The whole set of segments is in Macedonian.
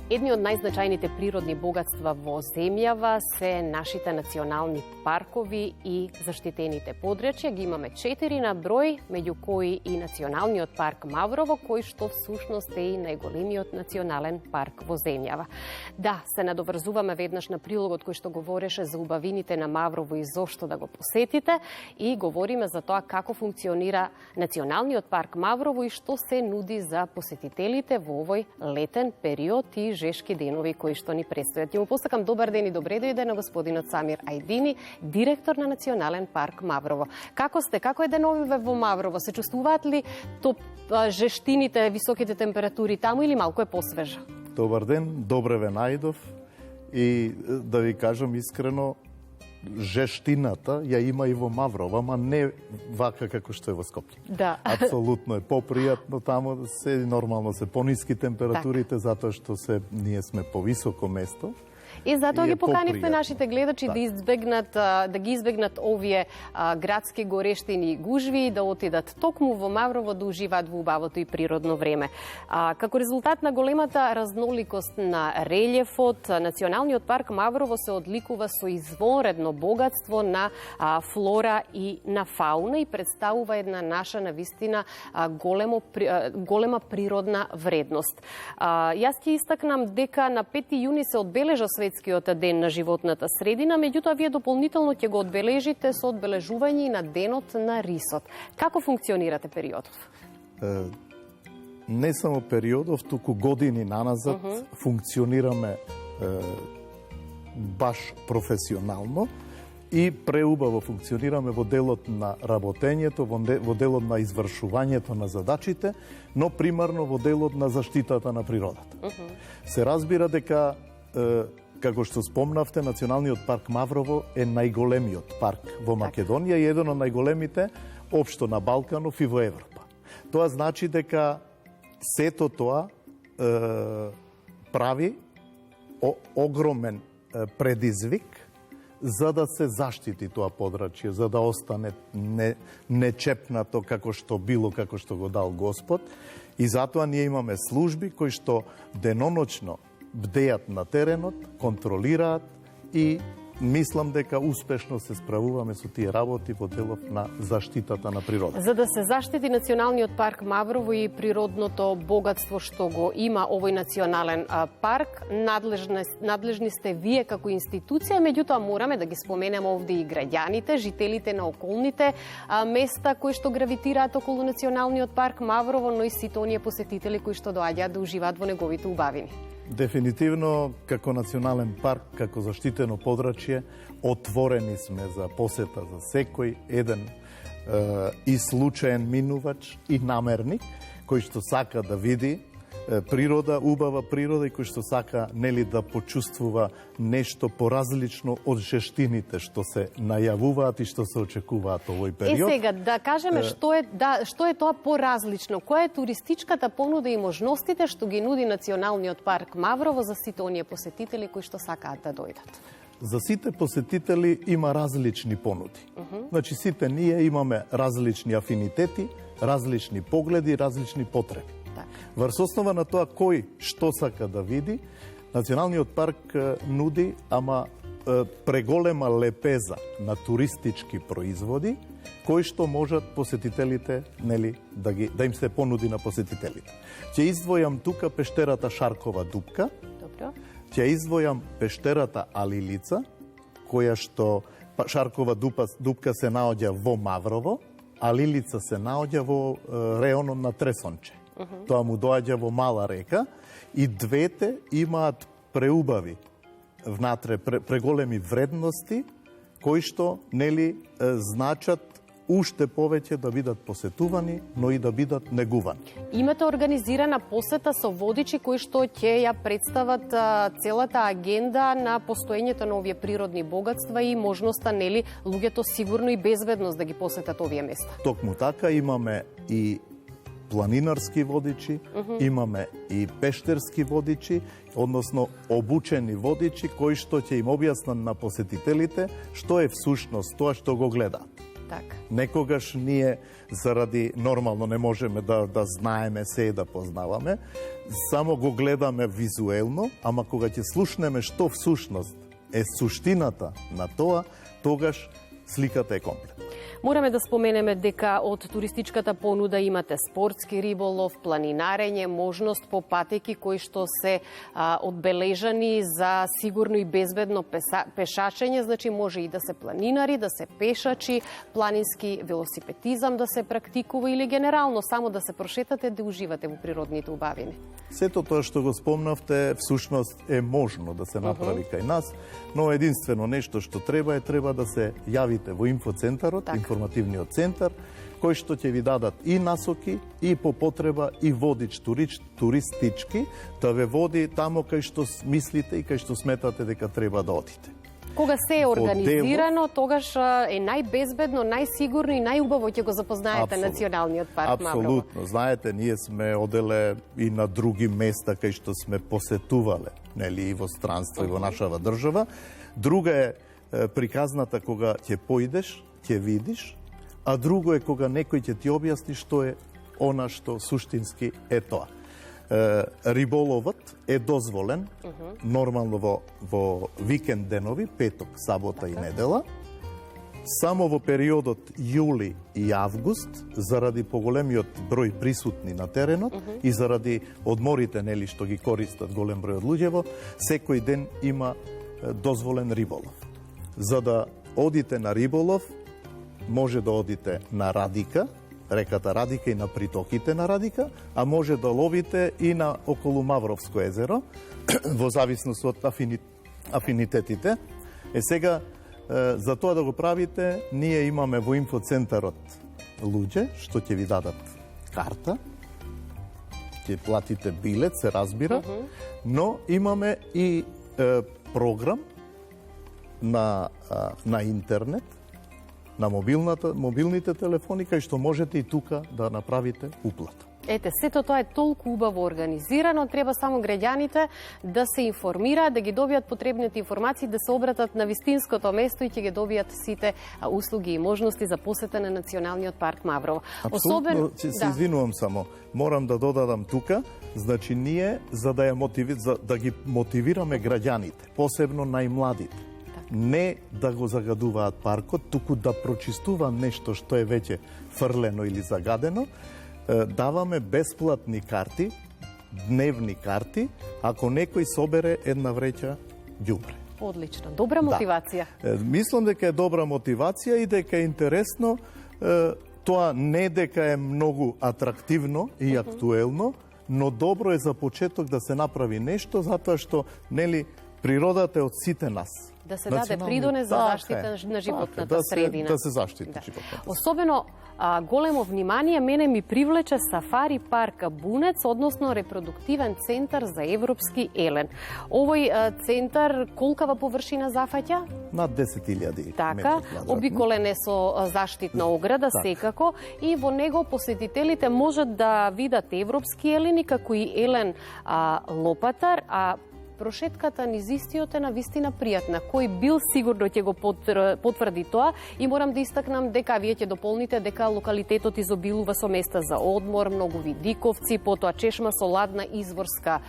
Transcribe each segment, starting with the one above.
Едни од најзначајните природни богатства во земјава се нашите национални паркови и заштитените подрачја. Ги имаме 4 на број, меѓу кои и Националниот парк Маврово, кој што всушност е и најголемиот национален парк во земјава. Да, се надоврзуваме веднаш на прилогот кој што говореше за убавините на Маврово и зошто да го посетите, и говориме за тоа како функционира Националниот парк Маврово и што се нуди за посетителите во овој летен период и жешки денови кои што ни предстојат. Ја му посакам добар ден и добре дојде на господинот Самир Ајдини, директор на Национален парк Маврово. Како сте? Како е деновиве во Маврово? Се чувствуваат ли жештините, високите температури таму или малку е посвежа? Добар ден, добре ве најдов и да ви кажам искрено, жештината ја има и во Маврово, ама не вака како што е во Скопје. Да. Апсолутно е попријатно таму, се нормално се пониски температурите, затоа што ние сме по високо место. И затоа ги поканивме нашите гледачи да ги избегнат овие градски горештини и гужви и да отидат токму во Маврово да уживаат во убавото и природно време. Како резултат на големата разноликост на релјефот, Националниот парк Маврово се одликува со извонредно богатство на флора и на фауна и представува една наша навистина голема природна вредност. Јас ќе истакнам дека на 5 јуни се одбележа Светскиот ден на животната средина, меѓутоа вие дополнително ќе го одбележите со одбележување на денот на рисот. Како функционирате периодов? Не само периодов, туку години наназад функционираме баш професионално и преубаво функционираме во делот на работењето, во делот на извршувањето на задачите, но примарно во делот на заштитата на природата. Се разбира дека како што спомнавте, Националниот парк Маврово е најголемиот парк во Македонија и еден од најголемите општо на Балканов и во Европа. Тоа значи дека сето тоа прави огромен предизвик за да се заштити тоа подрачје, за да остане нечепнато како што било, како што го дал Господ. И затоа ние имаме служби кои што деноночно бдеат на теренот, контролираат и мислам дека успешно се справуваме со тие работи во делот на заштитата на природата. За да се заштити Националниот парк Маврово и природното богатство што го има овој национален парк, надлежни сте вие како институција, меѓутоа мораме да ги споменеме овде и граѓаните, жителите на околните места кои што гравитираат околу Националниот парк Маврово, но и сите оние посетители кои што доаѓаат да уживаат во неговите убавини. Дефинитивно, како национален парк, како заштитено подрачје, отворени сме за посета за секој еден и случаен минувач и намерник, кој што сака да види природа, убава природа и кој што сака да почувствува нешто поразлично од жештините што се најавуваат и што се очекуваат овој период. Сега да кажеме што е тоа поразлично, која е туристичката понуда и можностите што ги нуди Националниот парк Маврово за сите оние посетители кои што сакаат да дојдат. За сите посетители има различни понуди. Значи сите ние имаме различни афинитети, различни погледи, различни потреби. Врз основа на тоа кој што сака да види, Националниот парк нуди, ама преголема лепеза на туристички производи, кои што можат посетителите да им се понуди на посетителите. Ќе издвојам тука пештерата Шаркова дупка, ќе издвојам пештерата Алилица, која што Шаркова дупка се наоѓа во Маврово, Алилица се наоѓа во реонот на Тресонче. Тоа му доаѓа во Мала река и двете имаат преубави внатре, преголеми вредности кои што значат уште повеќе да бидат посетувани, но и да бидат негувани. Имате организирана посета со водичи кои што ќе ја представат целата агенда на постоењето на овие природни богатства и можноста луѓето сигурно и безбедност да ги посетат овие места. Токму така имаме и планинарски водичи, имаме и пештерски водичи, односно обучени водичи кои што ќе им објаснат на посетителите што е всушност тоа што го гледаат. Така. Некогаш ние заради нормално не можеме да знаеме се и да познаваме, само го гледаме визуелно, ама кога ќе слушнеме што всушност е суштината на тоа, тогаш сликата е комплетна. Мораме да споменеме дека од туристичката понуда имате спортски риболов, планинарење, можност по патеки кои што се одбележани за сигурно и безбедно пешачење, значи може и да се планинари, да се пешачи, планински велосипедизам да се практикува или генерално само да се прошетате, да уживате во природните убавини. Сето тоа што го спомнавте, всушност е можно да се направи кај нас, но единствено нешто што треба да се јавите во инфоцентарот, информативниот центар, кој што ќе ви дадат и насоки, и по потреба, и водич туристички, да ве води тамо кај што мислите и кај што сметате дека треба да одите. Кога се е организирано, тогаш е најбезбедно, најсигурно и најубаво ќе го запознаете Националниот парк Маврово. Апсолутно. Знаете, ние сме оделе и на други места кај што сме посетувале, нели, и во странство, и во нашава држава. Друга е приказната кога ќе поидеш, ќе видиш, а друго е кога некој ќе ти објасни што е она што суштински е тоа. Риболовот е дозволен нормално во викенд денови, петок, сабота и недела. Само во периодот јули и август, заради поголемиот број присутни на теренот и заради одморите, нели, што ги користат голем број од луѓево, секој ден има дозволен риболов. За да одите на риболов, може да одите на Радика, реката Радика и на притоките на Радика, а може да ловите и на околу Мавровско езеро, во зависност од афинитетите. Сега, за тоа да го правите, ние имаме во инфоцентарот луѓе, што ќе ви дадат карта, ќе платите билет, се разбира, но имаме и програм на интернет, на мобилните телефони, кај што можете и тука да направите уплата. Ете, сето тоа е толку убаво организирано, треба само граѓаните да се информираат, да ги добијат потребните информации, да се обратат на вистинското место и ќе ги добијат сите услуги и можности за посета на Националниот парк Маврово. Апсолутно, се извинувам само, морам да додадам тука, значи ние за да ги мотивираме граѓаните, посебно најмладите, не да го загадуваат паркот, туку да прочистува нешто што е веќе фрлено или загадено, даваме бесплатни карти, дневни карти, ако некој собере една вреќа ѓубре. Одлично, добра мотивација. Мислам дека е добра мотивација и дека е интересно, тоа не дека е многу атрактивно и актуелно, но добро е за почеток да се направи нешто, затоа што, нели, природата е од сите нас. Да се даде придонес за заштита на животната средина. Да се заштити животната средина. Особено големо внимание мене ми привлече Сафари парк Бунец, односно репродуктивен центар за европски елен. Овој центар колкава површина зафаќа? Над 10.000 така, обиколен е со заштитна ограда, секако, и во него посетителите можат да видат европски елени, како и елен лопатар, а прошетката низ истиот е навистина пријатна. Кој бил сигурно ќе го потврди тоа, и морам да истакнам дека вие ќе дополните дека локалитетот изобилува со места за одмор, многу видиковци, потоа чешма со ладна изворска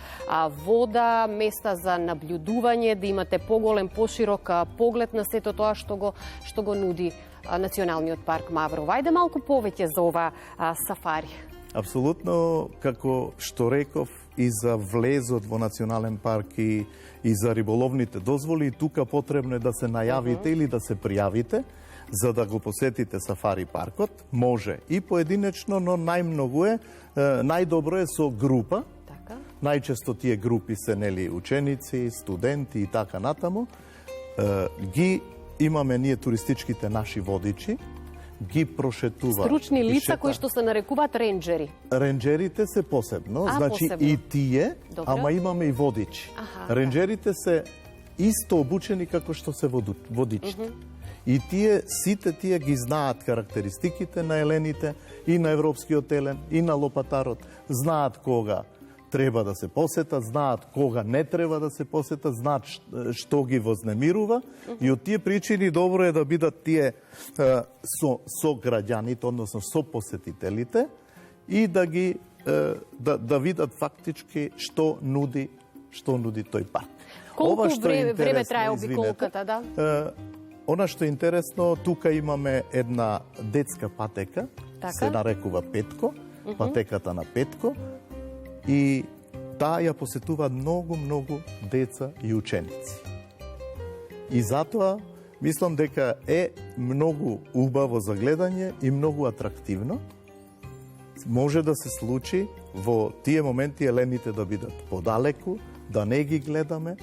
вода, места за наблюдување, да имате поголем, поширок поглед на сето тоа што го нуди Националниот парк Маврово. Ајде малку повеќе за ова сафари. Апсолутно, како што реков, и за влезот во Национален парк и за риболовните дозволи, тука потребно е да се најавите или да се пријавите за да го посетите сафари паркот. Може и поединечно, но најдобро е со група. Така. Најчесто тие групи се, нели, ученици, студенти и така натаму. Ги имаме ние туристичките наши водичи, ги прошетува. Стручни лица кои што се нарекуваат ренџери. Ренџерите се посебно, значи посебно. И тие, добре. Ама имаме и водичи. Ренџерите се исто обучени како што се водичите. И сите тие ги знаат карактеристиките на елените, и на европскиот елен, и на лопатарот. Знаат кога треба да се посетат, знаат кога не треба да се посетат, знаат што ги вознемирува и од тие причини добро е да бидат тие со граѓаните, односно со посетителите и да ги да видат фактички што нуди тој парк. Колку време трае обиколката, да? Она што е интересно, тука имаме една детска патека, се нарекува Петко, патеката на Петко, и таа ја посетуваат многу деца и ученици. И затоа мислам дека е многу убаво за гледање и многу атрактивно. Може да се случи во тие моменти елените да бидат подалеку, да не ги гледаме,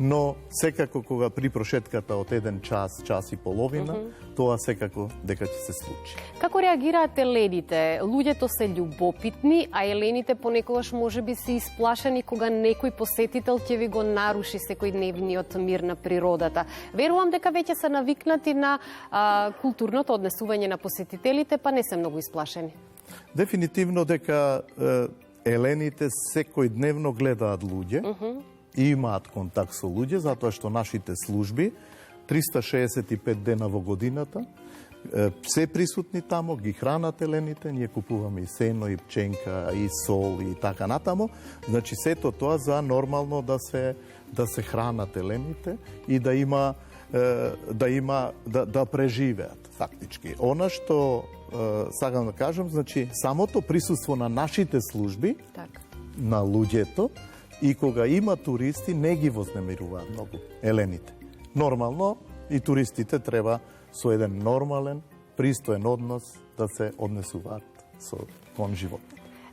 но секако кога при прошетката од 1 час, час и половина, тоа секако дека ќе се случи. Како реагираат елените? Луѓето се љубопитни, а елените понекогаш можеби се исплашени кога некој посетител ќе ви го наруши секојдневниот мир на природата. Верувам дека веќе се навикнати на културното однесување на посетителите, па не се многу исплашени. Дефинитивно дека елените секојдневно гледаат луѓе и имаат контакт со луѓе, затоа што нашите служби 365 дена во годината се присутни тамо, ги хранат елените, ние купуваме и сено, и пченка, и сол, и така натамо. Значи сето тоа за нормално да се хранат елените и да преживеат фактички. Она што сакам да кажам, значи самото присуство на нашите служби, на луѓето, и кога има туристи, не ги вознемируваат многу елените. Нормално и туристите треба со еден нормален, пристоен однос да се однесуваат кон живот.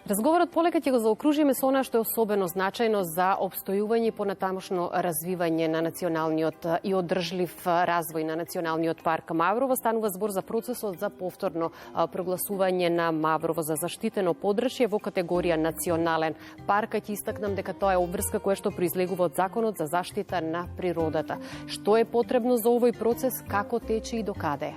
Разговорот полека ќе го заокружиме со она што е особено значајно за обстојување и понатамошно развивање на националниот и одржлив развој на националниот парк Маврово. Станува збор за процесот за повторно прогласување на Маврово за заштитено подрачје во категорија национален парк. Ќе истакнам дека тоа е обврска која што произлегува од Законот за заштита на природата. Што е потребно за овој процес, како тече и докаде?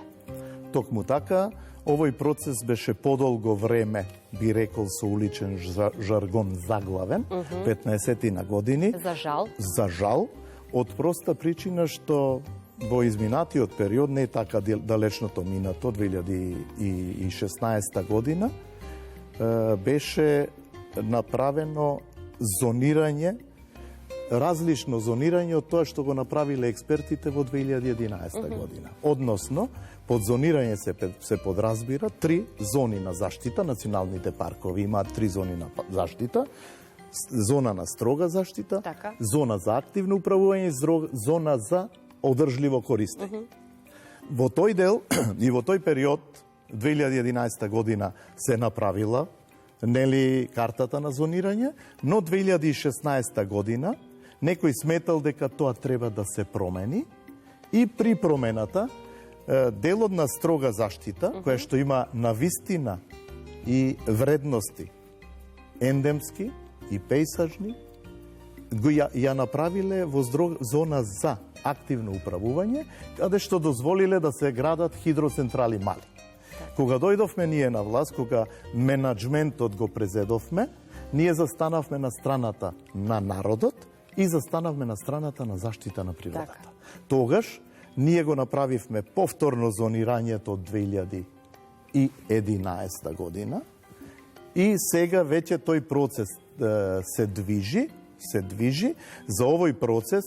Токму така, овој процес беше подолго време, би рекол со уличен жаргон, заглавен, 15 на години. За жал. За жал, од проста причина што во изминатиот период, не така далечното минато, 2016 година, беше направено зонирање, различно зонирање од тоа што го направиле експертите во 2011 година. Односно, под зонирање се подразбира 3 зони на заштита. Националните паркови имаат 3 зони на заштита. Зона на строга заштита, зона за активно управување и зона за одржливо користење. Во тој дел и во тој период, 2011 година, се направила картата на зонирање, но 2016 година некој сметал дека тоа треба да се промени и при промената делот на строга заштита, која што има навистина и вредности ендемски и пейсажни, ја направиле во зона за активно управување, каде што дозволиле да се градат хидроцентрали мали. Кога дојдовме ние на власт, кога менаџментот го презедовме, ние застанавме на страната на народот и застанавме на страната на заштита на природата. Тогаш ние го направивме повторно зонирањето од 2011 година и сега веќе тој процес се движи. За овој процес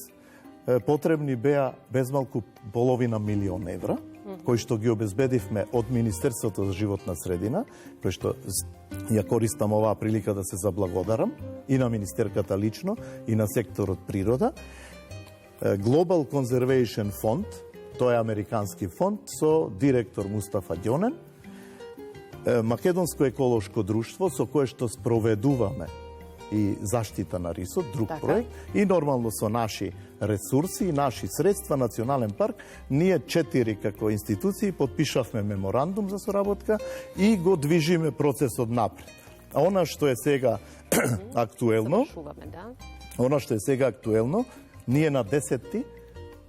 потребни беа безмалку $500 000, кои што ги обезбедивме од Министерството за животна средина, кој што ја користам оваа прилика да се заблагодарам и на министерката лично и на секторот природа. Global Conservation Fund, тоа е американски фонд со директор Мустафа Ѓонен, Македонско еколошко друштво со кое што спроведуваме и заштита на рисот, друг проект, и нормално со наши ресурси и наши средства, Национален парк, ние 4 како институции подпишавме меморандум за соработка и го движиме процесот напред. А она што е сега актуелно, ние на 10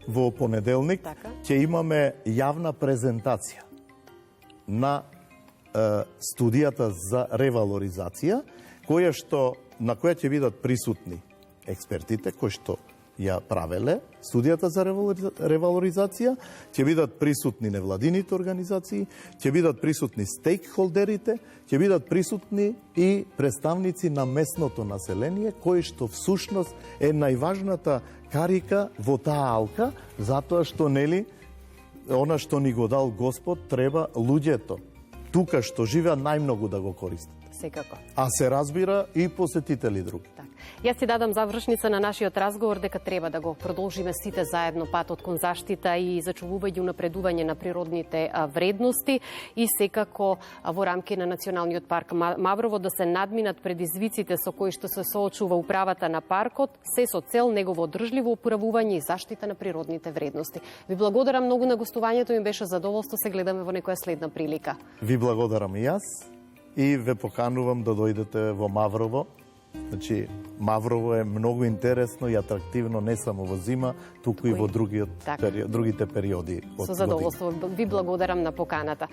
во понеделник ќе имаме јавна презентација на студијата за ревалоризација, која што на која ќе бидат присутни експертите кои што ја правеле студијата за ревалоризација, ќе бидат присутни невладините организации, ќе бидат присутни стейкхолдерите, ќе бидат присутни и представници на местното население, кои што всушност е најважната карика во таа алка, затоа што, нели, она што ни го дал Господ, треба луѓето тука што живеат најмногу да го користат. Секако. А се разбира и посетители други. Так. Јас ти дадам завршница на нашиот разговор дека треба да го продолжиме сите заедно патот кон заштита и зачувување и унапредување на природните вредности и секако во рамки на Националниот парк Маврово да се надминат предизвиците со кои што се соочува управата на паркот, се со цел негово одржливо управување и заштита на природните вредности. Ви благодарам многу на гостувањето, ми беше задоволство, се гледаме во некоја следна прилика. Ви благодарам и јас и ве поканувам да дојдете во Маврово. Значи, Маврово е многу интересно и атрактивно не само во зима, туку и во другите периоди од Со задоволство ви благодарам на поканата.